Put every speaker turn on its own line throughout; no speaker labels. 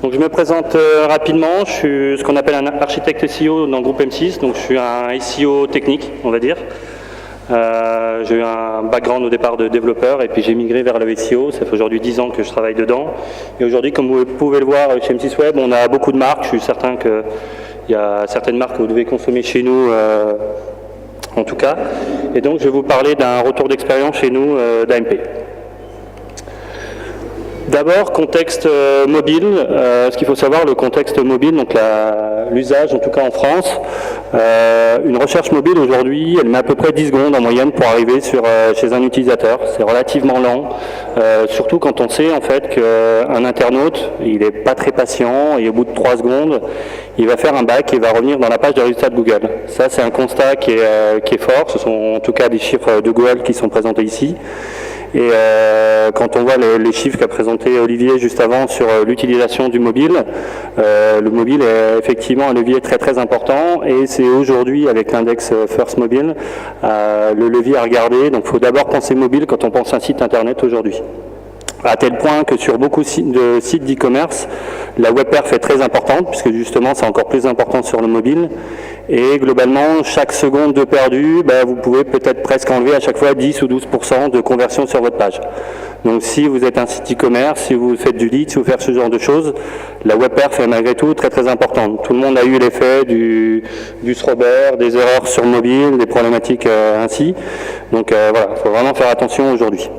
Donc je me présente rapidement, je suis ce qu'on appelle un architecte SEO dans le groupe M6, donc je suis un SEO technique, on va dire. J'ai eu un background au départ de développeur et puis j'ai migré vers le SEO, ça fait aujourd'hui 10 ans que je travaille dedans. Et aujourd'hui, comme vous pouvez le voir chez M6 Web, on a beaucoup de marques, je suis certain qu'il y a certaines marques que vous devez consommer chez nous en tout cas. Et donc je vais vous parler d'un retour d'expérience chez nous d'AMP. D'abord, contexte mobile. Ce qu'il faut savoir, le contexte mobile, donc l'usage, en tout cas en France, une recherche mobile aujourd'hui, elle met à peu près 10 secondes en moyenne pour arriver chez un utilisateur. C'est relativement lent, surtout quand on sait en fait qu'un internaute, il n'est pas très patient et au bout de 3 secondes, il va faire un back et va revenir dans la page de résultats de Google. Ça, c'est un constat qui est fort. Ce sont en tout cas des chiffres de Google qui sont présentés ici. Et quand on voit les chiffres qu'a présenté Olivier juste avant sur l'utilisation du mobile, le mobile est effectivement un levier très très important et c'est aujourd'hui avec l'index First Mobile le levier à regarder. Donc il faut d'abord penser mobile quand on pense à un site internet aujourd'hui. À tel point que sur beaucoup de sites d'e-commerce, la web perf est très importante, puisque justement c'est encore plus important sur le mobile. Et globalement, chaque seconde de perdu, vous pouvez peut-être presque enlever à chaque fois 10 ou 12% de conversion sur votre page. Donc si vous êtes un site e-commerce, si vous faites du lead, si vous faites ce genre de choses, la web perf est malgré tout très très importante. Tout le monde a eu l'effet du scrubber, des erreurs sur mobile, des problématiques ainsi. Donc voilà, il faut vraiment faire attention aujourd'hui.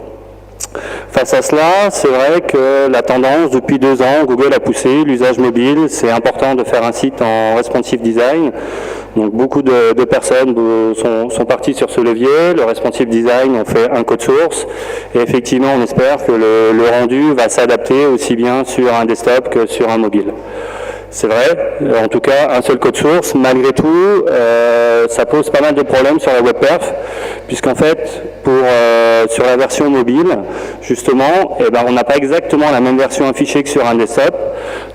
Face à cela, c'est vrai que la tendance, depuis 2 ans, Google a poussé l'usage mobile. C'est important de faire un site en responsive design. Donc beaucoup de personnes sont parties sur ce levier. Le responsive design, on fait un code source. Et effectivement, on espère que le rendu va s'adapter aussi bien sur un desktop que sur un mobile. C'est vrai, en tout cas, un seul code source, malgré tout, ça pose pas mal de problèmes sur la web perf, puisqu'en fait, sur la version mobile, justement, on n'a pas exactement la même version affichée que sur un desktop.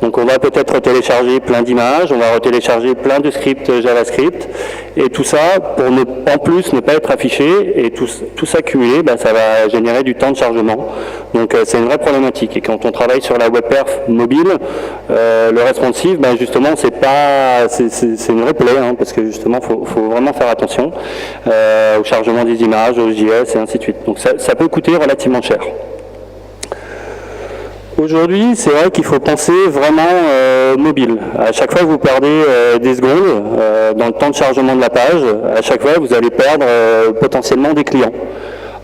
Donc on va peut-être télécharger plein d'images, on va retélécharger plein de scripts JavaScript, et tout ça, pour en plus ne pas être affiché, et tout s'accumuler, ça va générer du temps de chargement. Donc c'est une vraie problématique. Et quand on travaille sur la web perf mobile, le responsive, justement, c'est une vraie plaie, parce que justement, faut vraiment faire attention au chargement des images, au JS et ainsi de suite. Donc ça peut coûter relativement cher. Aujourd'hui, c'est vrai qu'il faut penser vraiment mobile. À chaque fois que vous perdez des secondes dans le temps de chargement de la page, à chaque fois vous allez perdre potentiellement des clients.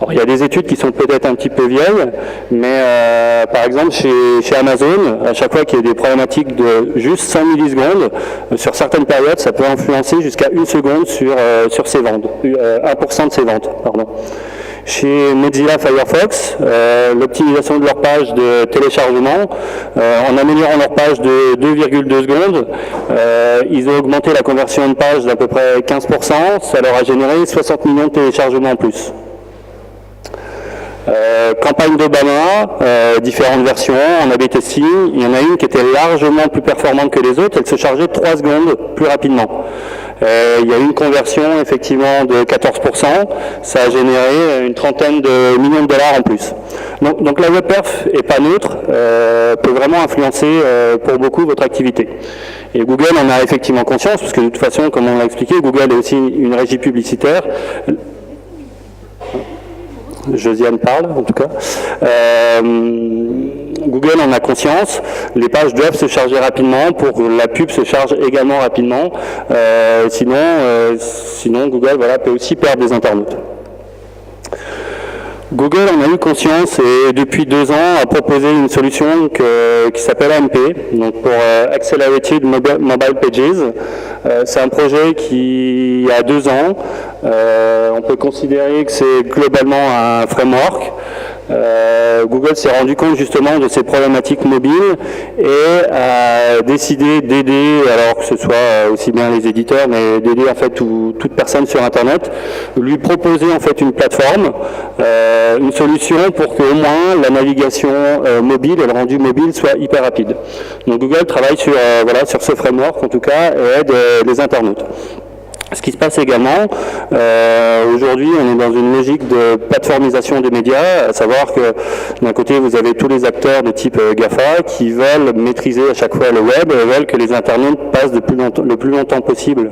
Alors, il y a des études qui sont peut-être un petit peu vieilles, mais par exemple chez Amazon, à chaque fois qu'il y a des problématiques de juste 100 millisecondes, sur certaines périodes, ça peut influencer jusqu'à 1 seconde sur ses ventes, 1% de ses ventes, pardon. Chez Mozilla Firefox, l'optimisation de leur page de téléchargement, en améliorant leur page de 2,2 secondes, ils ont augmenté la conversion de page d'à peu près 15%, ça leur a généré 60 millions de téléchargements en plus. Campagne d'Obama, différentes versions, en A/B testing, il y en a une qui était largement plus performante que les autres, elle se chargeait 3 secondes plus rapidement. Il y a eu une conversion effectivement de 14%, ça a généré une trentaine de millions de dollars en plus. Donc la web perf est pas neutre, peut vraiment influencer pour beaucoup votre activité. Et Google en a effectivement conscience, parce que de toute façon, comme on l'a expliqué, Google est aussi une régie publicitaire. Josiane parle, en tout cas. Google en a conscience, les pages doivent se charger rapidement pour que la pub se charge également rapidement, sinon Google peut aussi perdre des internautes. Google en a eu conscience et depuis 2 ans a proposé une solution qui s'appelle AMP, donc pour Accelerated Mobile Pages. C'est un projet qui a 2 ans. On peut considérer que c'est globalement un framework. Google s'est rendu compte justement de ces problématiques mobiles et a décidé d'aider, alors que ce soit aussi bien les éditeurs, mais d'aider en fait toute personne sur Internet, lui proposer en fait une plateforme, une solution pour qu'au moins la navigation mobile et le rendu mobile soit hyper rapide. Donc Google travaille sur ce framework en tout cas et aide les internautes. Ce qui se passe également, aujourd'hui on est dans une logique de plateformisation des médias, à savoir que d'un côté vous avez tous les acteurs de type GAFA qui veulent maîtriser à chaque fois le web, veulent que les internautes passent le plus longtemps possible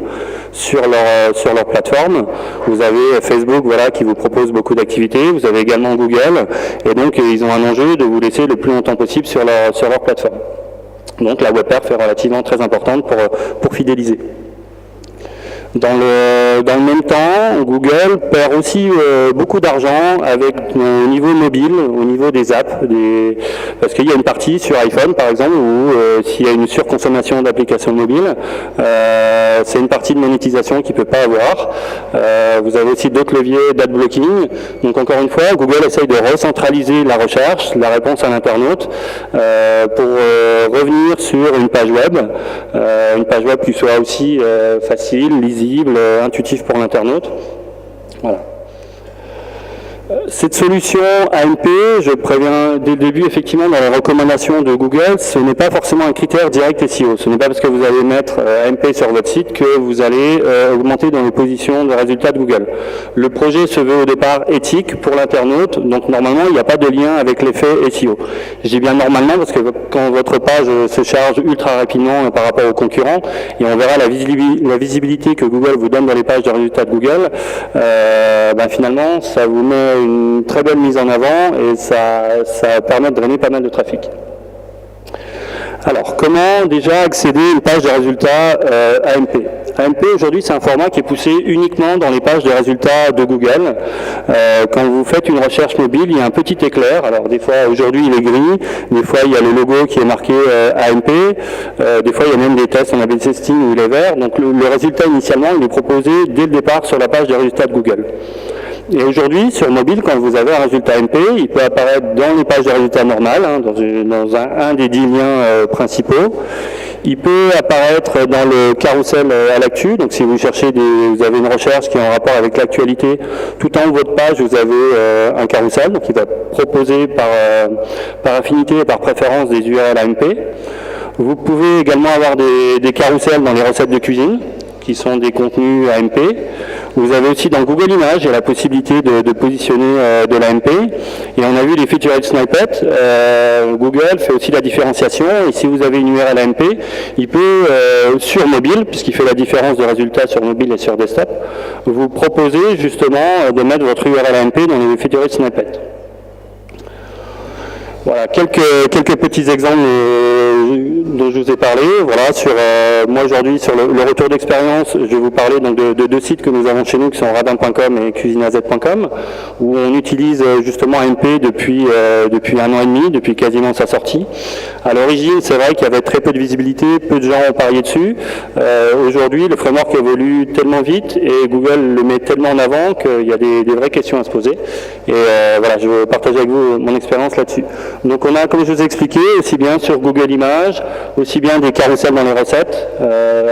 sur leur plateforme. Vous avez Facebook qui vous propose beaucoup d'activités, vous avez également Google, et donc ils ont un enjeu de vous laisser le plus longtemps possible sur leur plateforme. Donc la WebPerf est relativement très importante pour fidéliser. Dans le même temps, Google perd aussi beaucoup d'argent au niveau mobile, au niveau des apps, parce qu'il y a une partie sur iPhone par exemple où s'il y a une surconsommation d'applications mobiles, c'est une partie de monétisation qu'il ne peut pas avoir. Vous avez aussi d'autres leviers d'adblocking. Donc encore une fois, Google essaye de recentraliser la recherche, la réponse à l'internaute, pour revenir sur une page web qui soit aussi facile, lisible, intuitif pour l'internaute. Voilà. Cette solution AMP, je préviens dès le début, effectivement, dans les recommandations de Google, ce n'est pas forcément un critère direct SEO. Ce n'est pas parce que vous allez mettre AMP sur votre site que vous allez augmenter dans les positions de résultats de Google. Le projet se veut au départ éthique pour l'internaute, donc normalement, il n'y a pas de lien avec l'effet SEO. Je dis bien normalement parce que quand votre page se charge ultra rapidement par rapport aux concurrents, et on verra la visibilité que Google vous donne dans les pages de résultats de Google, finalement, ça vous met une très belle mise en avant et ça permet de drainer pas mal de trafic. Alors, comment déjà accéder à une page de résultats AMP ? AMP, aujourd'hui, c'est un format qui est poussé uniquement dans les pages de résultats de Google. Quand vous faites une recherche mobile, il y a un petit éclair. Alors, des fois, aujourd'hui, il est gris. Des fois, il y a le logo qui est marqué AMP. Des fois, il y a même des tests en A/B testing où il est vert. Donc, le résultat, initialement, il est proposé dès le départ sur la page de résultats de Google. Et aujourd'hui, sur mobile, quand vous avez un résultat MP, il peut apparaître dans les pages de résultats normales, dans un des 10 liens principaux. Il peut apparaître dans le carrousel à l'actu, donc si vous cherchez vous avez une recherche qui est en rapport avec l'actualité, tout en haut de votre page, vous avez un carrousel, donc il va proposer par affinité et par préférence des URL AMP. Vous pouvez également avoir des carousels dans les recettes de cuisine, qui sont des contenus AMP. Vous avez aussi dans Google Images, il y a la possibilité de positionner de l'AMP. Et on a vu les featured snippets. Google fait aussi la différenciation. Et si vous avez une URL AMP, il peut, sur mobile, puisqu'il fait la différence de résultats sur mobile et sur desktop, vous proposer justement de mettre votre URL AMP dans les featured snippets. Voilà, quelques petits exemples dont je vous ai parlé. Voilà, moi aujourd'hui, sur le retour d'expérience, je vais vous parler donc de deux sites que nous avons chez nous, qui sont radin.com et cuisinaz.com, où on utilise justement AMP depuis 1 an et demi, depuis quasiment sa sortie. À l'origine, c'est vrai qu'il y avait très peu de visibilité, peu de gens ont parié dessus. Aujourd'hui, le framework évolue tellement vite et Google le met tellement en avant qu'il y a des vraies questions à se poser. Et voilà, je veux partager avec vous mon expérience là-dessus. Donc on a, comme je vous ai expliqué, aussi bien sur Google Images, aussi bien des carousels dans les recettes,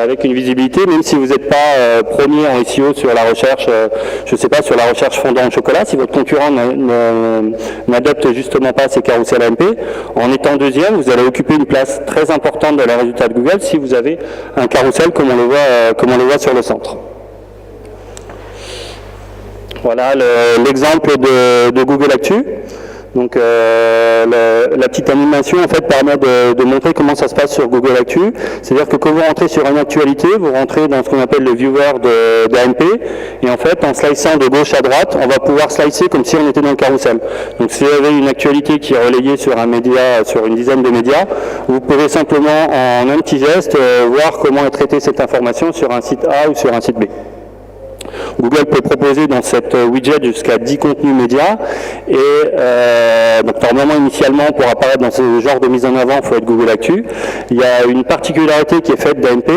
avec une visibilité, même si vous n'êtes pas premier en SEO sur la recherche, je ne sais pas, sur la recherche fondant au chocolat, si votre concurrent n'adopte justement pas ces carousels AMP, en étant deuxième, vous allez occuper une place très importante dans les résultats de Google si vous avez un carrousel comme on le voit sur le centre. Voilà l'exemple de Google Actu. Donc la petite animation en fait permet de montrer comment ça se passe sur Google Actu. C'est-à-dire que quand vous rentrez sur une actualité, vous rentrez dans ce qu'on appelle le viewer d'AMP, et en fait en sliçant de gauche à droite, on va pouvoir slicer comme si on était dans le carrousel. Donc si vous avez une actualité qui est relayée sur un média, sur une dizaine de médias, vous pouvez simplement en un petit geste voir comment est traitée cette information sur un site A ou sur un site B. Google peut proposer dans cette widget jusqu'à 10 contenus médias et donc normalement initialement pour apparaître dans ce genre de mise en avant il faut être Google Actu. Il y a une particularité qui est faite d'AMP,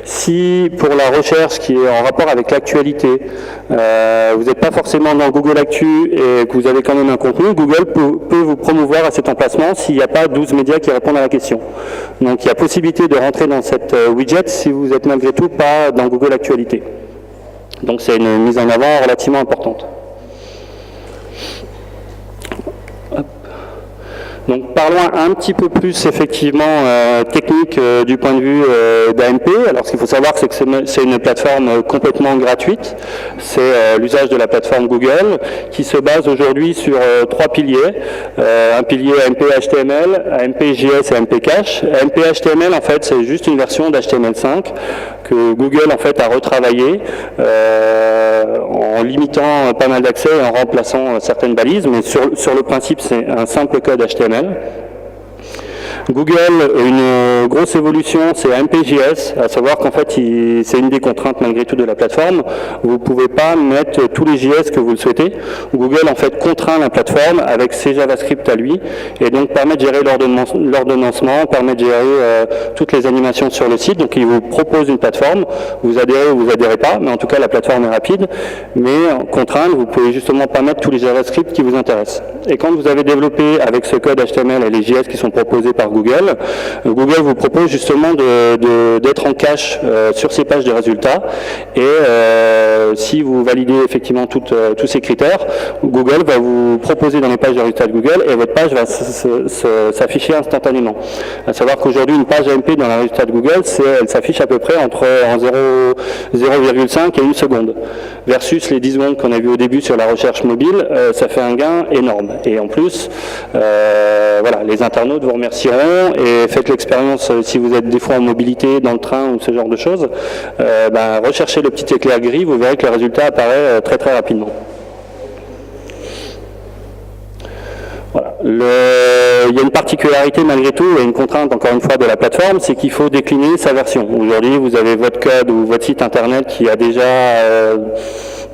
si pour la recherche qui est en rapport avec l'actualité vous n'êtes pas forcément dans Google Actu et que vous avez quand même un contenu, Google peut vous promouvoir à cet emplacement s'il n'y a pas 12 médias qui répondent à la question. Donc il y a possibilité de rentrer dans cette widget si vous êtes malgré tout pas dans Google Actualité. Donc c'est une mise en avant relativement importante. Donc parlons un petit peu plus effectivement technique du point de vue d'AMP. Alors ce qu'il faut savoir, c'est que c'est une plateforme complètement gratuite. C'est l'usage de la plateforme Google qui se base aujourd'hui sur trois piliers. Un pilier AMP HTML, AMP JS et AMP Cache. AMP HTML en fait c'est juste une version d'HTML5 que Google en fait a retravaillé en limitant pas mal d'accès et en remplaçant certaines balises, mais sur le principe c'est un simple code HTML. Google, une grosse évolution, c'est AMP.js, à savoir qu'en fait, c'est une des contraintes malgré tout de la plateforme. Vous ne pouvez pas mettre tous les JS que vous le souhaitez. Google, en fait, contraint la plateforme avec ses JavaScript à lui, et donc permet de gérer l'ordonnancement, permet de gérer toutes les animations sur le site. Donc, il vous propose une plateforme. Vous adhérez ou vous adhérez pas, mais en tout cas, la plateforme est rapide. Mais contrainte, vous pouvez justement pas mettre tous les JavaScript qui vous intéressent. Et quand vous avez développé avec ce code HTML et les JS qui sont proposés par Google, Google vous propose justement d'être en cache sur ces pages de résultats, et si vous validez effectivement tous ces critères, Google va vous proposer dans les pages de résultats de Google et votre page va s'afficher instantanément. À savoir qu'aujourd'hui une page AMP dans les résultats de Google, elle s'affiche à peu près entre 0,5 et 1 seconde, versus les 10 secondes qu'on a vu au début sur la recherche mobile. Ça fait un gain énorme, et en plus voilà, les internautes vous remercieront, et faites l'expérience si vous êtes des fois en mobilité dans le train ou ce genre de choses, recherchez le petit éclair gris, vous verrez que le résultat apparaît très très rapidement. Voilà. Il y a une particularité malgré tout, et une contrainte encore une fois de la plateforme, c'est qu'il faut décliner sa version. Aujourd'hui vous avez votre code ou votre site internet qui a déjà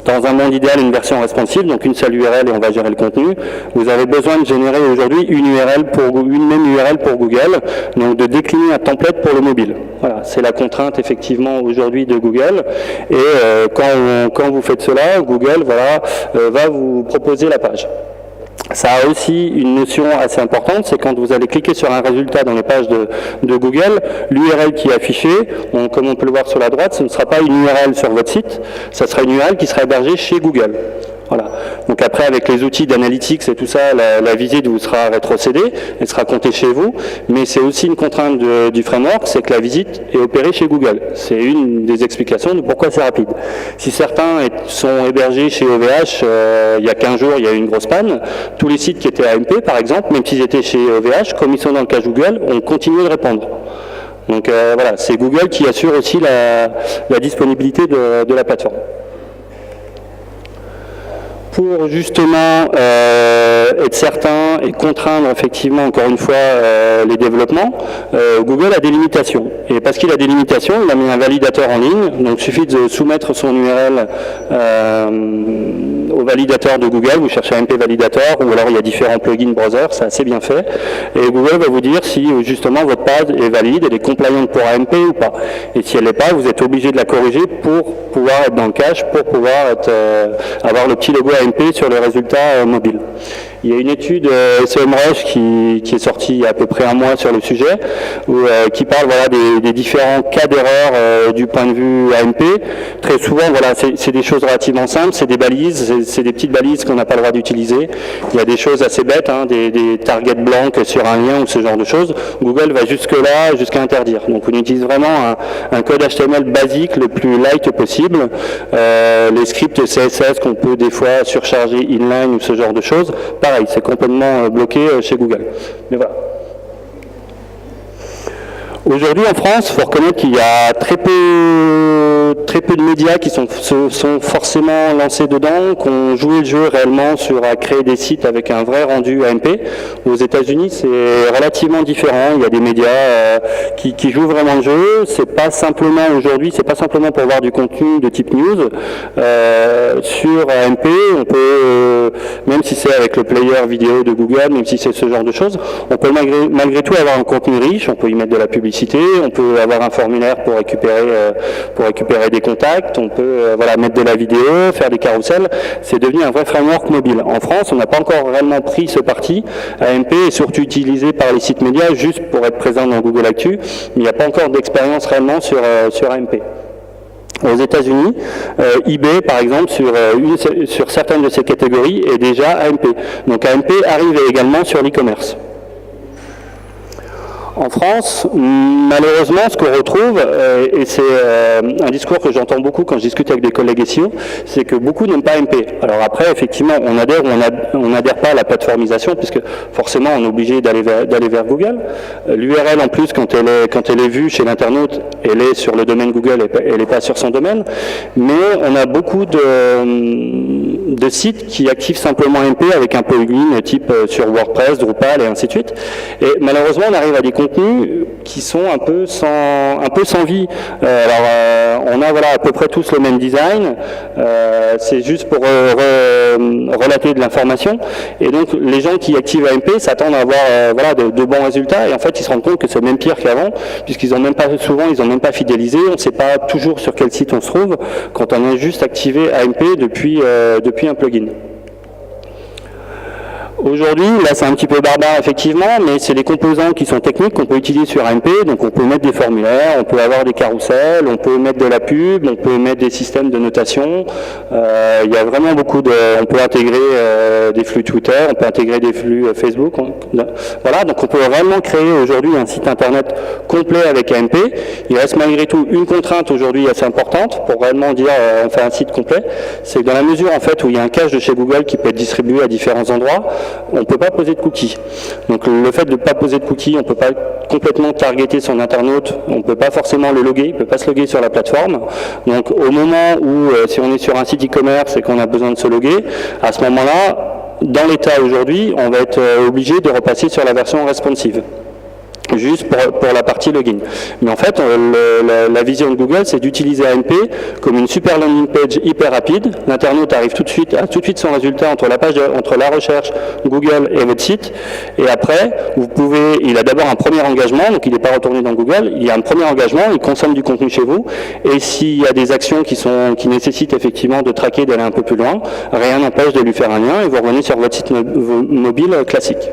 dans un monde idéal une version responsive, donc une seule URL et on va gérer le contenu. Vous avez besoin de générer aujourd'hui une même URL pour Google, donc de décliner un template pour le mobile. Voilà, c'est la contrainte effectivement aujourd'hui de Google, et quand vous faites cela, Google va vous proposer la page. Ça a aussi une notion assez importante, c'est quand vous allez cliquer sur un résultat dans les pages de Google, l'URL qui est affichée, comme on peut le voir sur la droite, ce ne sera pas une URL sur votre site, ça sera une URL qui sera hébergée chez Google. Voilà. Donc après, avec les outils d'analytics et tout ça, la visite vous sera rétrocédée, elle sera comptée chez vous, mais c'est aussi une contrainte du framework, c'est que la visite est opérée chez Google. C'est une des explications de pourquoi c'est rapide. Si certains sont hébergés chez OVH, il y a 15 jours, il y a eu une grosse panne, tous les sites qui étaient AMP, par exemple, même s'ils étaient chez OVH, comme ils sont dans le cache Google, ont continué de répondre. Donc voilà, c'est Google qui assure aussi la disponibilité de la plateforme. Pour justement être certain et contraindre effectivement encore une fois les développements, Google a des limitations. Et parce qu'il a des limitations, il a mis un validateur en ligne. Donc il suffit de soumettre son URL au validateur de Google. Vous cherchez AMP validateur, ou alors il y a différents plugins browser, c'est assez bien fait. Et Google va vous dire si justement votre page est valide, elle est compliant pour AMP ou pas. Et si elle n'est pas, vous êtes obligé de la corriger pour pouvoir être dans le cache, pour pouvoir avoir le petit logo AMP sur les résultats mobiles. Il y a une étude SEMrush qui est sortie il y a à peu près un mois sur le sujet, qui parle des différents cas d'erreur du point de vue AMP. Très souvent, c'est des choses relativement simples, c'est des balises, c'est des petites balises qu'on n'a pas le droit d'utiliser. Il y a des choses assez bêtes, des targets blancs sur un lien ou ce genre de choses. Google va jusque-là, jusqu'à interdire. Donc on utilise vraiment un code HTML basique, le plus light possible. Les scripts CSS qu'on peut des fois surcharger inline ou ce genre de choses, pareil, c'est complètement bloqué chez Google. Mais voilà. Aujourd'hui en France, il faut reconnaître qu'il y a très peu de médias qui sont forcément lancés dedans, qui ont joué le jeu réellement à créer des sites avec un vrai rendu AMP. Aux États-Unis, c'est relativement différent. Il y a des médias qui jouent vraiment le jeu. C'est pas simplement pour voir du contenu de type news. Sur AMP, on peut, même si c'est avec le player vidéo de Google, même si c'est ce genre de choses, on peut malgré tout avoir un contenu riche. On peut y mettre de la publicité, on peut avoir un formulaire pour récupérer des contacts, on peut mettre de la vidéo, faire des carousels. C'est devenu un vrai framework mobile. En France, on n'a pas encore réellement pris ce parti. AMP est surtout utilisé par les sites médias juste pour être présent dans Google Actu, mais il n'y a pas encore d'expérience réellement sur AMP. Aux États-Unis, eBay, par exemple, sur certaines de ces catégories, est déjà AMP. Donc AMP arrive également sur l'e-commerce. En France, malheureusement, ce qu'on retrouve, et c'est un discours que j'entends beaucoup quand je discute avec des collègues SEO, c'est que beaucoup n'aiment pas MP. Alors après, effectivement, on adhère ou on n'adhère pas à la plateformisation, puisque forcément, on est obligé d'aller vers Google. L'URL, en plus, quand elle est vue chez l'internaute, elle est sur le domaine Google, elle n'est pas sur son domaine. Mais on a beaucoup de sites qui activent simplement MP avec un plugin type sur WordPress, Drupal et ainsi de suite. Et malheureusement, on arrive à des contenus qui sont un peu sans vie. On a à peu près tous le même design. C'est juste pour relater de l'information. Et donc, les gens qui activent AMP s'attendent à avoir de bons résultats. Et en fait, ils se rendent compte que c'est même pire qu'avant, puisqu'ils n'ont même pas fidélisé. On ne sait pas toujours sur quel site on se trouve quand on a juste activé AMP depuis un plugin. Aujourd'hui, là c'est un petit peu barbare effectivement, mais c'est les composants qui sont techniques qu'on peut utiliser sur AMP, donc on peut mettre des formulaires, on peut avoir des carousels, on peut mettre de la pub, on peut mettre des systèmes de notation, il y a vraiment beaucoup on peut intégrer des flux Twitter, on peut intégrer des flux Facebook, voilà, donc on peut vraiment créer aujourd'hui un site internet complet avec AMP. Il reste malgré tout une contrainte aujourd'hui assez importante pour vraiment dire on fait un site complet, c'est que dans la mesure en fait où il y a un cache de chez Google qui peut être distribué à différents endroits, on ne peut pas poser de cookies. Donc le fait de ne pas poser de cookies, on ne peut pas complètement targeter son internaute, on ne peut pas forcément le loguer, il ne peut pas se loguer sur la plateforme. Donc au moment où, si on est sur un site e-commerce et qu'on a besoin de se loguer, à ce moment-là, dans l'état aujourd'hui, on va être obligé de repasser sur la version responsive. Juste pour la partie login. Mais en fait, la vision de Google, c'est d'utiliser AMP comme une super landing page hyper rapide. L'internaute arrive tout de suite son résultat entre la recherche Google et votre site. Et après, il a d'abord un premier engagement, donc il n'est pas retourné dans Google. Il y a un premier engagement, il consomme du contenu chez vous. Et s'il y a des actions qui nécessitent effectivement de traquer, d'aller un peu plus loin, rien n'empêche de lui faire un lien et vous revenez sur votre site mobile classique.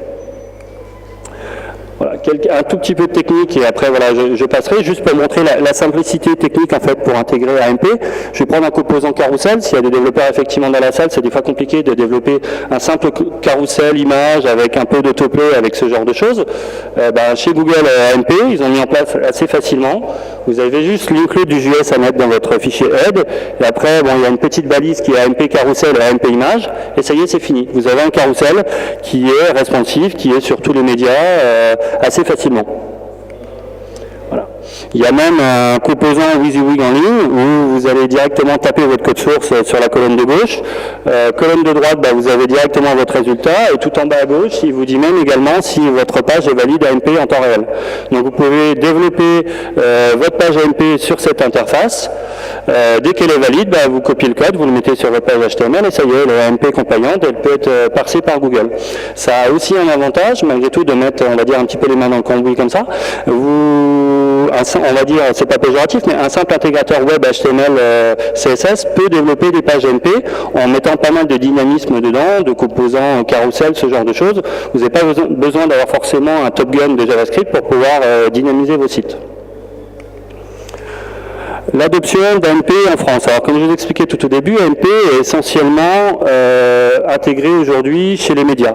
Voilà, un tout petit peu de technique et après je passerai juste pour montrer la simplicité technique en fait pour intégrer AMP. Je vais prendre un composant carrousel. S'il y a des développeurs effectivement dans la salle, c'est des fois compliqué de développer un simple carrousel image avec un peu d'autoplay avec ce genre de choses. Chez Google AMP, ils ont mis en place assez facilement. Vous avez juste l'include du JS à mettre dans votre fichier head et après il y a une petite balise qui est AMP carrousel et AMP image et ça y est, c'est fini. Vous avez un carrousel qui est responsive, qui est sur tous les médias assez facilement. Voilà. Il y a même un composant WYSIWYG en ligne où vous allez directement taper votre code source sur la colonne de gauche. Colonne de droite, vous avez directement votre résultat et tout en bas à gauche, il vous dit même également si votre page est valide AMP en temps réel. Donc vous pouvez développer votre page AMP sur cette interface. Dès qu'elle est valide, vous copiez le code, vous le mettez sur votre page HTML et ça y est, elle est AMP compliant, elle peut être parsée par Google. Ça a aussi un avantage, malgré tout, de mettre, on va dire, un petit peu les mains dans le cambouis comme ça. On va dire, c'est pas péjoratif, mais un simple intégrateur web HTML CSS peut développer des pages AMP en mettant pas mal de dynamisme dedans, de composants carousel, ce genre de choses. Vous n'avez pas besoin d'avoir forcément un Top Gun de JavaScript pour pouvoir dynamiser vos sites. L'adoption d'AMP en France. Alors, comme je vous expliquais tout au début, AMP est essentiellement intégré aujourd'hui chez les médias.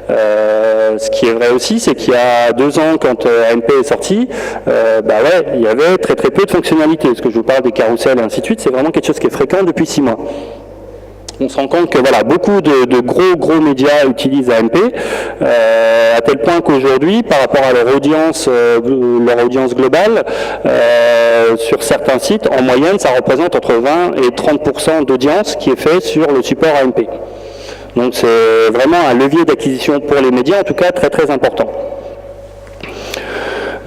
Ce qui est vrai aussi, c'est qu'il y a 2 ans, quand AMP est sorti, il y avait très très peu de fonctionnalités. Parce que je vous parle des carousels et ainsi de suite, c'est vraiment quelque chose qui est fréquent depuis 6 mois. On se rend compte que beaucoup de gros médias utilisent AMP, à tel point qu'aujourd'hui, par rapport à leur audience globale, sur certains sites, en moyenne, ça représente entre 20 et 30% d'audience qui est fait sur le support AMP. Donc c'est vraiment un levier d'acquisition pour les médias, en tout cas très très important.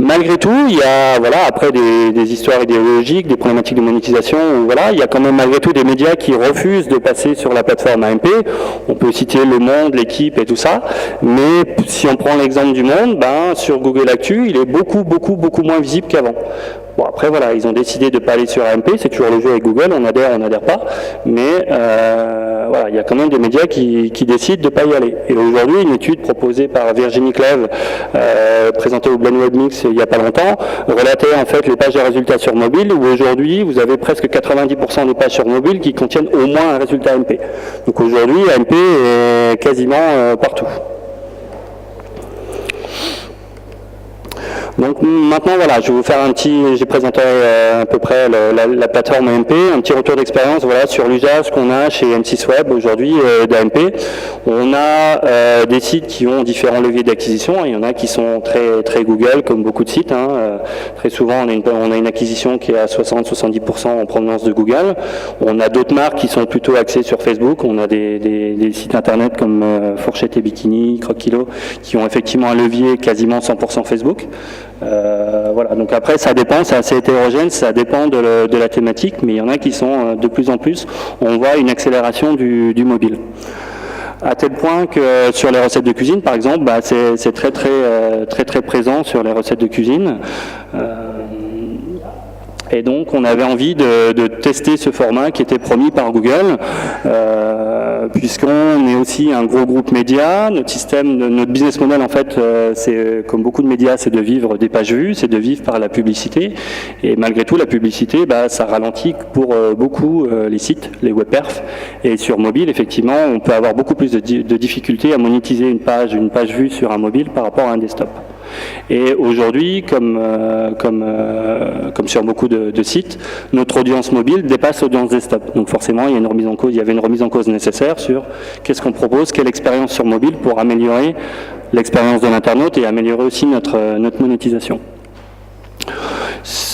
Malgré tout, il y a après des histoires idéologiques, des problématiques de monétisation, il y a quand même malgré tout des médias qui refusent de passer sur la plateforme AMP. On peut citer Le Monde, L'Équipe et tout ça, mais si on prend l'exemple du Monde, sur Google Actu, il est beaucoup moins visible qu'avant. Bon, après ils ont décidé de ne pas aller sur AMP, c'est toujours le jeu avec Google, on adhère pas, mais il y a quand même des médias qui décident de ne pas y aller. Et aujourd'hui, une étude proposée par Virginie Clèves, présentée au Blend Web Mix il n'y a pas longtemps, relatait en fait les pages de résultats sur mobile, où aujourd'hui vous avez presque 90% des pages sur mobile qui contiennent au moins un résultat AMP. Donc aujourd'hui, AMP est quasiment partout. Donc maintenant, voilà, je vais vous faire j'ai présenté à peu près la plateforme AMP, un petit retour d'expérience voilà, sur l'usage qu'on a chez M6 Web aujourd'hui d'AMP. On a des sites qui ont différents leviers d'acquisition, il y en a qui sont très Google, comme beaucoup de sites. Très souvent, on a une acquisition qui est à 60-70% en provenance de Google. On a d'autres marques qui sont plutôt axées sur Facebook. On a des sites internet comme Fourchette et Bikini, Croquilo, qui ont effectivement un levier quasiment 100% Facebook. Voilà, donc après ça dépend, c'est assez hétérogène, ça dépend de la thématique, mais il y en a qui sont de plus en plus, on voit une accélération du mobile. À tel point que sur les recettes de cuisine, par exemple, c'est très présent sur les recettes de cuisine. Et donc on avait envie de tester ce format qui était promis par Google, puisqu'on est aussi un gros groupe média. Notre système, notre business model en fait, c'est comme beaucoup de médias, c'est de vivre des pages vues, c'est de vivre par la publicité. Et malgré tout, la publicité, ça ralentit pour beaucoup les sites, les web perfs. Et sur mobile, effectivement, on peut avoir beaucoup plus de difficultés à monétiser une page vue sur un mobile par rapport à un desktop. Et aujourd'hui, comme sur beaucoup de sites, notre audience mobile dépasse l'audience desktop. Donc forcément, il y avait une remise en cause nécessaire sur qu'est-ce qu'on propose, quelle expérience sur mobile pour améliorer l'expérience de l'internaute et améliorer aussi notre monétisation.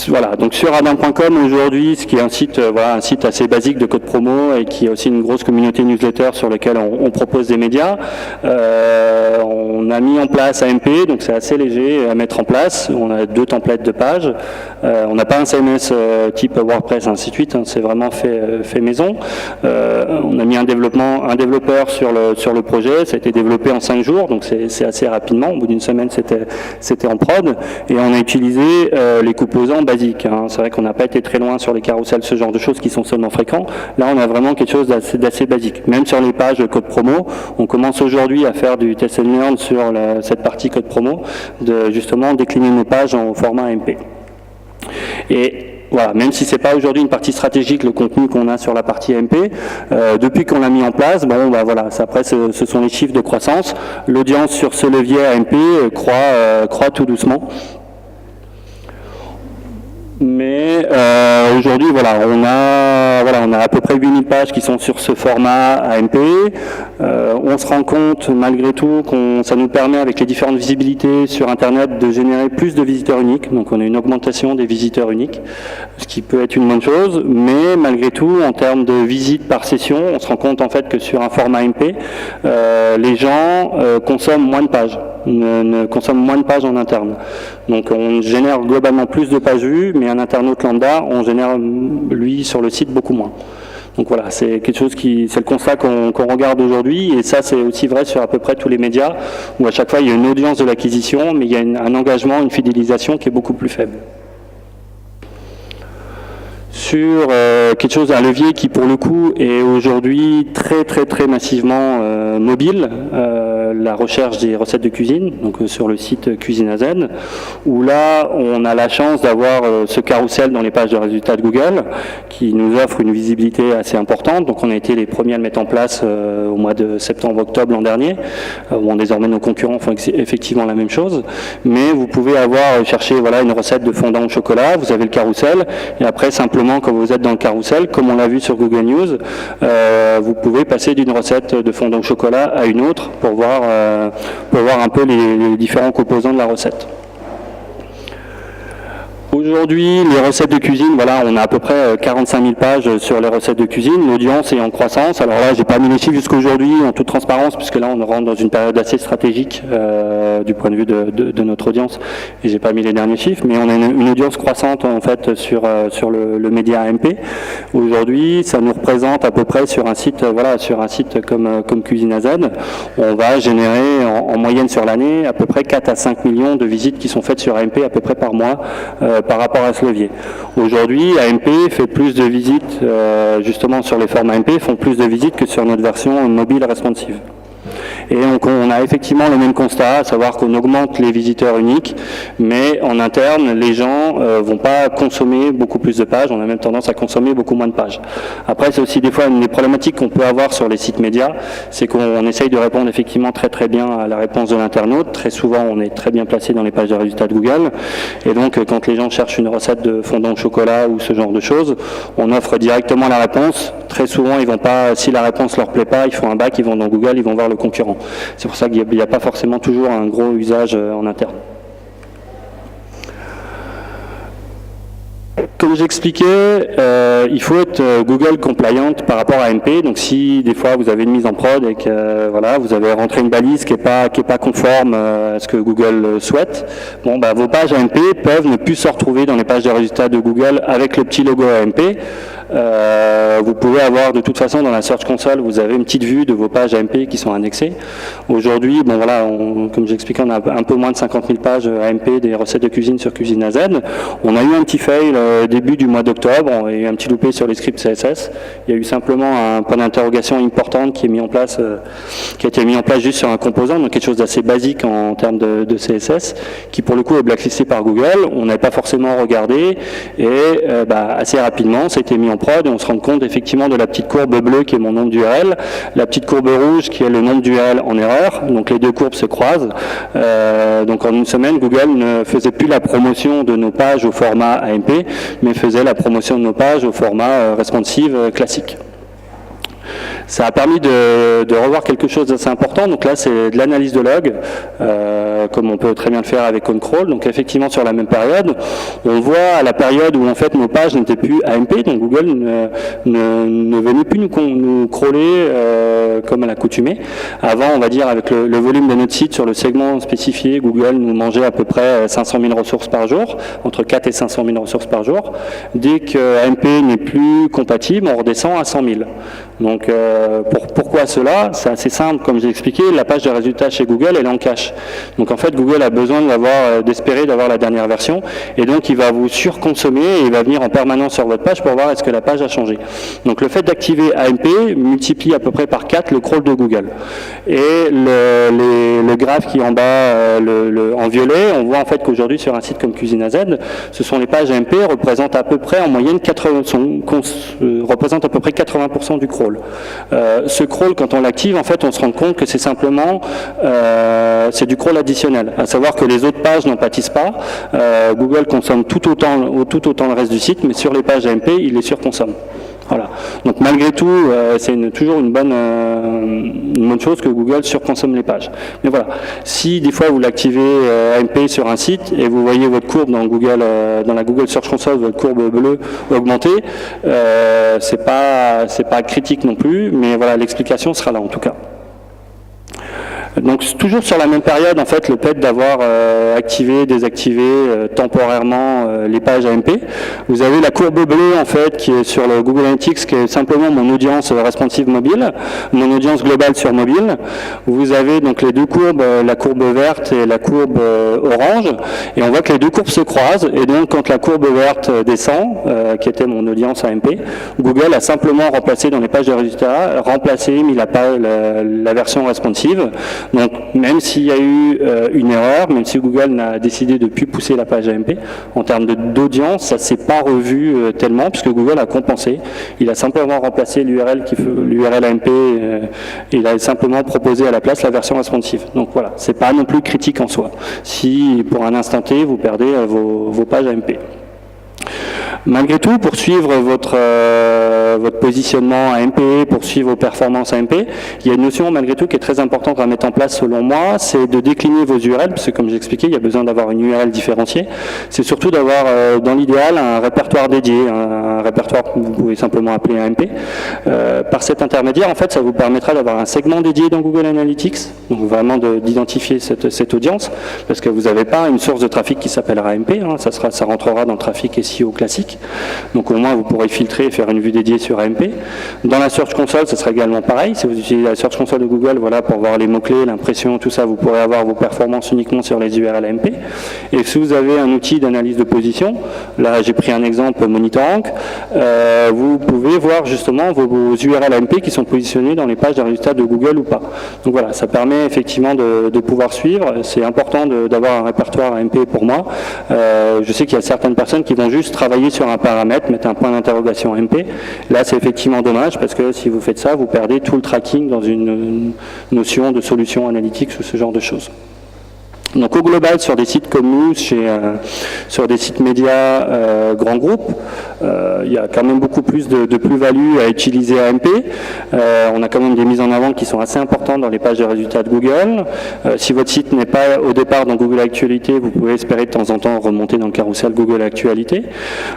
Voilà, donc sur radin.com aujourd'hui, ce qui est un site assez basique de code promo et qui a aussi une grosse communauté newsletter sur laquelle on propose des médias. On a mis en place AMP, donc c'est assez léger à mettre en place. On a 2 templates de pages. On n'a pas un CMS type WordPress, ainsi de suite. C'est vraiment fait maison. On a mis un développeur sur le projet. Ça a été développé en 5 jours, donc c'est assez rapidement. Au bout d'une semaine, c'était en prod. Et on a utilisé les composants basiques. C'est vrai qu'on n'a pas été très loin sur les carousels, ce genre de choses qui sont seulement fréquents. Là, on a vraiment quelque chose d'assez basique. Même sur les pages de code promo, on commence aujourd'hui à faire du test and learn sur cette partie code promo, de justement décliner nos pages en format AMP. Et voilà, même si c'est pas aujourd'hui une partie stratégique, le contenu qu'on a sur la partie AMP, depuis qu'on l'a mis en place, voilà, après ce sont les chiffres de croissance. L'audience sur ce levier AMP croît tout doucement. Mais aujourd'hui, on a à peu près 8000 pages qui sont sur ce format AMP. On se rend compte, malgré tout, ça nous permet, avec les différentes visibilités sur Internet, de générer plus de visiteurs uniques. Donc on a une augmentation des visiteurs uniques, ce qui peut être une bonne chose. Mais malgré tout, en termes de visites par session, on se rend compte en fait que sur un format AMP, les gens consomment moins de pages. Ne consomme moins de pages en interne. Donc on génère globalement plus de pages vues, mais un internaute lambda, on génère lui sur le site beaucoup moins. Donc voilà, c'est quelque chose c'est le constat qu'on regarde aujourd'hui, et ça c'est aussi vrai sur à peu près tous les médias, où à chaque fois il y a une audience de l'acquisition, mais il y a un engagement, une fidélisation qui est beaucoup plus faible. Sur quelque chose, un levier qui pour le coup est aujourd'hui très massivement mobile, la recherche des recettes de cuisine, donc sur le site Cuisine AZ, où là on a la chance d'avoir ce carrousel dans les pages de résultats de Google, qui nous offre une visibilité assez importante. Donc on a été les premiers à le mettre en place au mois de septembre-octobre l'an dernier. Désormais nos concurrents font effectivement la même chose, mais vous pouvez chercher une recette de fondant au chocolat, vous avez le carrousel, et après simplement quand vous êtes dans le carrousel, comme on l'a vu sur Google News, vous pouvez passer d'une recette de fondant au chocolat à une autre pour voir un peu les différents composants de la recette. Aujourd'hui, les recettes de cuisine, on a à peu près 45 000 pages sur les recettes de cuisine. L'audience est en croissance. Alors là, j'ai pas mis les chiffres jusqu'aujourd'hui en toute transparence, puisque là, on rentre dans une période assez stratégique du point de vue de notre audience. Et j'ai pas mis les derniers chiffres, mais on a une audience croissante en fait sur le média AMP. Aujourd'hui, ça nous représente à peu près sur un site, comme Cuisine AZ, on va générer en moyenne sur l'année à peu près 4 à 5 millions de visites qui sont faites sur AMP à peu près par mois. Par rapport à ce levier. Aujourd'hui, AMP fait plus de visites, justement sur les formats AMP, font plus de visites que sur notre version mobile responsive. Et donc on a effectivement le même constat, à savoir qu'on augmente les visiteurs uniques, mais en interne, les gens vont pas consommer beaucoup plus de pages, on a même tendance à consommer beaucoup moins de pages. Après, c'est aussi des fois une des problématiques qu'on peut avoir sur les sites médias, c'est qu'on essaye de répondre effectivement très bien à la réponse de l'internaute. Très souvent, on est très bien placé dans les pages de résultats de Google, et donc quand les gens cherchent une recette de fondant au chocolat ou ce genre de choses, on offre directement la réponse. Très souvent, ils vont pas, si la réponse leur plaît pas, ils font un bac, ils vont dans Google, ils vont voir le concurrent. C'est pour ça qu'il n'y a pas forcément toujours un gros usage en interne. Comme j'expliquais, il faut être Google compliant par rapport à AMP. Donc si des fois vous avez une mise en prod et que voilà, vous avez rentré une balise qui est pas conforme à ce que Google souhaite, bon, bah, vos pages AMP peuvent ne plus se retrouver dans les pages de résultats de Google avec le petit logo AMP. Vous pouvez avoir de toute façon dans la Search Console, vous avez une petite vue de vos pages AMP qui sont annexées. Aujourd'hui, bon voilà, comme j'expliquais, on a un peu moins de 50 000 pages AMP des recettes de cuisine sur Cuisine AZ. On a eu un petit fail début du mois d'octobre, on a eu un petit loupé sur les scripts CSS. Il y a eu simplement un point d'interrogation important qui est mis en place, qui a été mis en place juste sur un composant, donc quelque chose d'assez basique en termes de CSS, qui pour le coup est blacklisté par Google. On n'avait pas forcément regardé et assez rapidement, ça a été mis en prod et on se rend compte effectivement de la petite courbe bleue qui est mon nombre d'URL, la petite courbe rouge qui est le nombre d'URL en erreur, donc les deux courbes se croisent. Donc en une semaine, Google ne faisait plus la promotion de nos pages au format AMP, mais faisait la promotion de nos pages au format responsive classique. Ça a permis de revoir quelque chose d'assez important. Donc là, c'est de l'analyse de log, comme on peut très bien le faire avec OnCrawl. Donc effectivement, sur la même période, on voit à la période où en fait nos pages n'étaient plus AMP, donc Google ne venait plus nous crawler comme à l'accoutumée. Avant, on va dire, avec le volume de notre site sur le segment spécifié, Google nous mangeait à peu près 500 000 ressources par jour, entre 4 et 500 000 ressources par jour. Dès que AMP n'est plus compatible, on redescend à 100 000. Donc pourquoi cela? C'est assez simple, comme j'ai expliqué, la page de résultats chez Google elle est en cache. Donc en fait Google a besoin d'espérer d'avoir la dernière version et donc il va vous surconsommer et il va venir en permanence sur votre page pour voir est-ce que la page a changé. Donc le fait d'activer AMP multiplie à peu près par 4 le crawl de Google. Et le graphe qui est en bas en violet, on voit en fait qu'aujourd'hui sur un site comme Cuisine AZ, ce sont les pages AMP représentent à peu près en moyenne représentent à peu près 80% du crawl. Ce crawl, quand on l'active, en fait, on se rend compte que c'est simplement c'est du crawl additionnel, à savoir que les autres pages n'en pâtissent pas. Google consomme tout autant le reste du site, mais sur les pages AMP, il les surconsomme. Voilà. Donc malgré tout, c'est toujours une bonne chose que Google surconsomme les pages. Mais voilà, si des fois vous l'activez AMP sur un site et vous voyez votre courbe dans Google, dans la Google Search Console, votre courbe bleue augmenter, c'est pas critique non plus, mais voilà, l'explication sera là en tout cas. Donc toujours sur la même période, en fait, le fait d'avoir activé, désactivé temporairement les pages AMP. Vous avez la courbe bleue en fait qui est sur le Google Analytics, qui est simplement mon audience responsive mobile, mon audience globale sur mobile. Vous avez donc les deux courbes, la courbe verte et la courbe orange, et on voit que les deux courbes se croisent. Et donc quand la courbe verte descend, qui était mon audience AMP, Google a simplement remplacé dans les pages de résultats, mis la version responsive. Donc même s'il y a eu une erreur, même si Google n'a décidé de ne plus pousser la page AMP, en termes d'audience, ça ne s'est pas revu tellement, puisque Google a compensé. Il a simplement remplacé l'URL AMP, il a simplement proposé à la place la version responsive. Donc voilà, ce n'est pas non plus critique en soi, si pour un instant T, vous perdez vos pages AMP. Malgré tout, pour suivre votre positionnement AMP, pour suivre vos performances AMP, il y a une notion malgré tout qui est très importante à mettre en place selon moi, c'est de décliner vos URL, parce que comme j'ai expliqué, il y a besoin d'avoir une URL différenciée. C'est surtout d'avoir, dans l'idéal, un répertoire dédié, un répertoire que vous pouvez simplement appeler AMP. Par cet intermédiaire, en fait, ça vous permettra d'avoir un segment dédié dans Google Analytics, donc vraiment d'identifier cette audience, parce que vous n'avez pas une source de trafic qui s'appellera AMP, ça rentrera dans le trafic SEO classique. classique. Donc au moins vous pourrez filtrer et faire une vue dédiée sur AMP. Dans la Search Console, ce sera également pareil. Si vous utilisez la Search Console de Google, voilà, pour voir les mots-clés, l'impression, tout ça, vous pourrez avoir vos performances uniquement sur les URL AMP. Et si vous avez un outil d'analyse de position, là j'ai pris un exemple MonitorRank, vous pouvez voir justement vos URL AMP qui sont positionnés dans les pages de résultats de Google ou pas. Donc voilà, ça permet effectivement de pouvoir suivre. C'est important d'avoir un répertoire AMP pour moi. Je sais qu'il y a certaines personnes qui vont juste travailler sur un paramètre, mettre un point d'interrogation AMP. Là, c'est effectivement dommage parce que si vous faites ça, vous perdez tout le tracking dans une notion de solution analytique ou ce genre de choses. Donc au global, sur des sites comme nous, sur des sites médias grands groupes, il y a quand même beaucoup plus de plus-value à utiliser AMP. On a quand même des mises en avant qui sont assez importantes dans les pages de résultats de Google. Si votre site n'est pas au départ dans Google Actualité, vous pouvez espérer de temps en temps remonter dans le carrousel Google Actualité.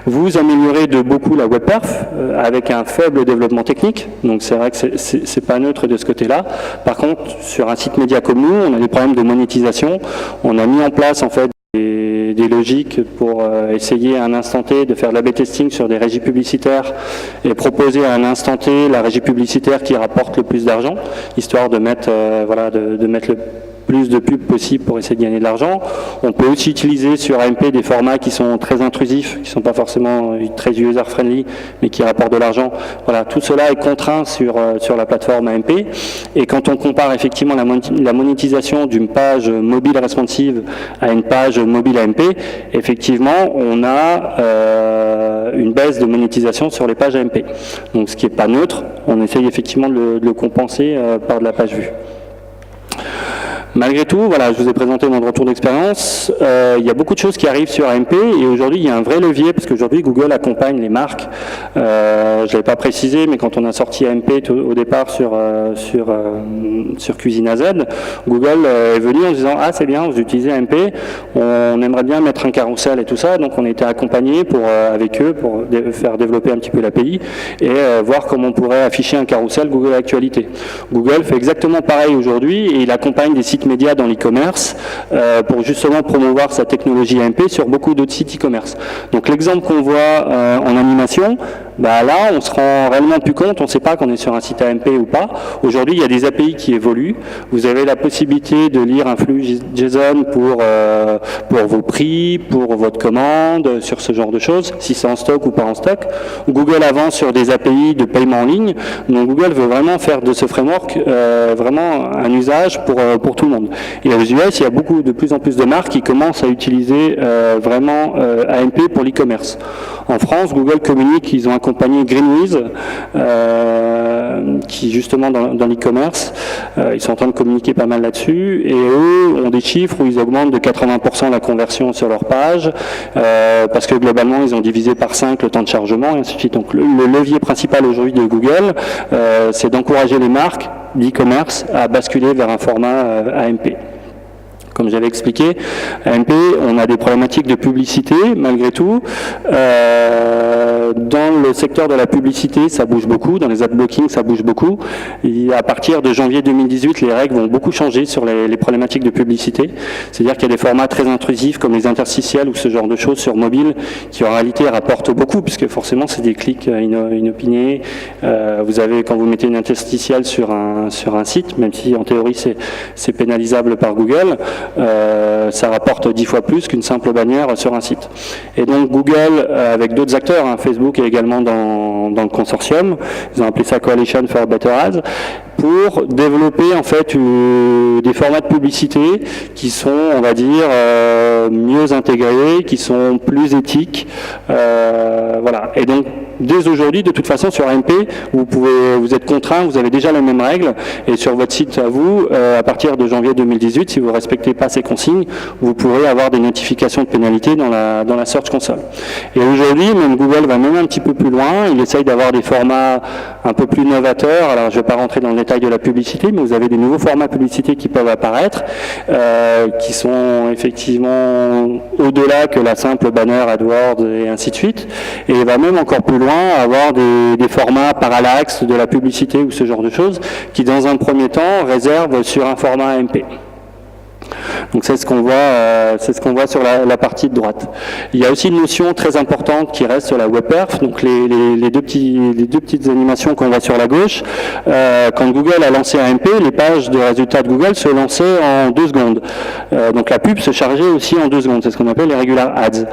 Vous améliorez de beaucoup la web perf avec un faible développement technique. Donc c'est vrai que c'est pas neutre de ce côté-là. Par contre, sur un site média comme nous, on a des problèmes de monétisation. On a mis en place en fait des logiques pour essayer à un instant T de faire de l'A/B testing sur des régies publicitaires et proposer à un instant T la régie publicitaire qui rapporte le plus d'argent, histoire de mettre, de mettre le plus de pubs possible pour essayer de gagner de l'argent. On peut aussi utiliser sur AMP des formats qui sont très intrusifs, qui ne sont pas forcément très user-friendly, mais qui rapportent de l'argent. Voilà, tout cela est contraint sur la plateforme AMP. Et quand on compare effectivement la monétisation d'une page mobile responsive à une page mobile AMP, effectivement, on a une baisse de monétisation sur les pages AMP. Donc ce qui n'est pas neutre, on essaye effectivement de le compenser par de la page vue. Malgré tout, voilà, je vous ai présenté mon retour d'expérience. Il y a beaucoup de choses qui arrivent sur AMP et aujourd'hui, il y a un vrai levier parce qu'aujourd'hui, Google accompagne les marques. Je ne l'avais pas précisé, mais quand on a sorti AMP au départ sur Cuisine AZ, Google est venu en disant « Ah, c'est bien, vous utilisez AMP, on aimerait bien mettre un carrousel et tout ça. » Donc, on a été accompagné avec eux pour faire développer un petit peu l'API et voir comment on pourrait afficher un carrousel Google Actualité. Google fait exactement pareil aujourd'hui et il accompagne des sites médias dans l'e-commerce pour justement promouvoir sa technologie AMP sur beaucoup d'autres sites e-commerce. Donc l'exemple qu'on voit en animation, bah là on se rend réellement plus compte, on ne sait pas qu'on est sur un site AMP ou pas. Aujourd'hui il y a des API qui évoluent, vous avez la possibilité de lire un flux JSON pour vos prix, pour votre commande, sur ce genre de choses, si c'est en stock ou pas en stock. Google avance sur des API de paiement en ligne, donc Google veut vraiment faire de ce framework vraiment un usage pour tout le monde. Et aux US, il y a de plus en plus de marques qui commencent à utiliser vraiment AMP pour l'e-commerce. En France, Google communique qu'ils ont accompagné Greenwiz, qui justement dans l'e-commerce, ils sont en train de communiquer pas mal là-dessus, et eux ont des chiffres où ils augmentent de 80% la conversion sur leur page, parce que globalement, ils ont divisé par 5 le temps de chargement, et ainsi de suite. Donc le levier principal aujourd'hui de Google, c'est d'encourager les marques d'e-commerce à basculer vers un format AMP. Comme j'avais expliqué, AMP, on a des problématiques de publicité, malgré tout. Dans le secteur de la publicité, ça bouge beaucoup. Dans les ad blocking, ça bouge beaucoup. Et à partir de janvier 2018, les règles vont beaucoup changer sur les problématiques de publicité. C'est-à-dire qu'il y a des formats très intrusifs, comme les interstitiels ou ce genre de choses sur mobile, qui en réalité rapportent beaucoup, puisque forcément, c'est des clics inopinés. Vous avez, quand vous mettez une interstitielle sur un site, même si en théorie, c'est pénalisable par Google, ça rapporte 10 fois plus qu'une simple bannière sur un site. Et donc Google, avec d'autres acteurs, Facebook est également dans le consortium, ils ont appelé ça Coalition for Better Ads, pour développer en fait des formats de publicité qui sont, on va dire, mieux intégrés, qui sont plus éthiques, voilà. Et donc dès aujourd'hui, de toute façon, sur AMP, vous êtes contraint, vous avez déjà les mêmes règles, et sur votre site à vous, à partir de janvier 2018, si vous ne respectez pas ces consignes, vous pourrez avoir des notifications de pénalité dans la Search Console. Et aujourd'hui, même Google va même un petit peu plus loin, il essaye d'avoir des formats un peu plus novateurs. Alors je ne vais pas rentrer dans le détail de la publicité, mais vous avez des nouveaux formats publicités qui peuvent apparaître, qui sont effectivement au-delà que la simple banner AdWords et ainsi de suite, et il va même encore plus loin avoir des formats parallaxes de la publicité ou ce genre de choses qui dans un premier temps réservent sur un format AMP. Donc c'est ce qu'on voit sur la partie de droite. Il y a aussi une notion très importante qui reste sur la WebPerf, donc les deux petites animations qu'on voit sur la gauche. Quand Google a lancé AMP, les pages de résultats de Google se lançaient en 2 secondes. Donc la pub se chargeait aussi en 2 secondes, c'est ce qu'on appelle les regular ads.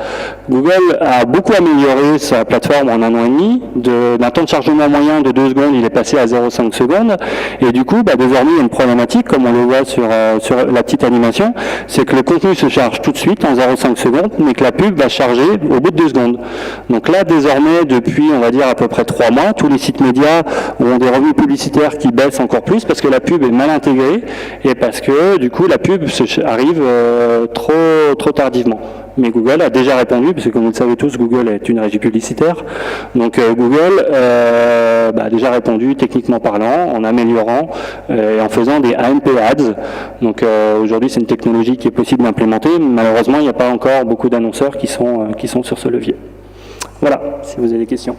Google a beaucoup amélioré sa plateforme en 1 an et demi, d'un temps de chargement moyen de 2 secondes, il est passé à 0,5 secondes, et du coup, désormais, il y a une problématique, comme on le voit sur la petite animation, c'est que le contenu se charge tout de suite en 0,5 secondes, mais que la pub va charger au bout de 2 secondes. Donc là, désormais, depuis, on va dire, à peu près 3 mois, tous les sites médias ont des revenus publicitaires qui baissent encore plus parce que la pub est mal intégrée et parce que, du coup, la pub arrive trop tardivement. Mais Google a déjà répondu, parce que comme vous le savez tous, Google est une régie publicitaire. Donc Google a déjà répondu, techniquement parlant, en améliorant et en faisant des AMP Ads. Donc aujourd'hui, c'est une technologie qui est possible d'implémenter. Malheureusement, il n'y a pas encore beaucoup d'annonceurs qui sont sur ce levier. Voilà, si vous avez des questions.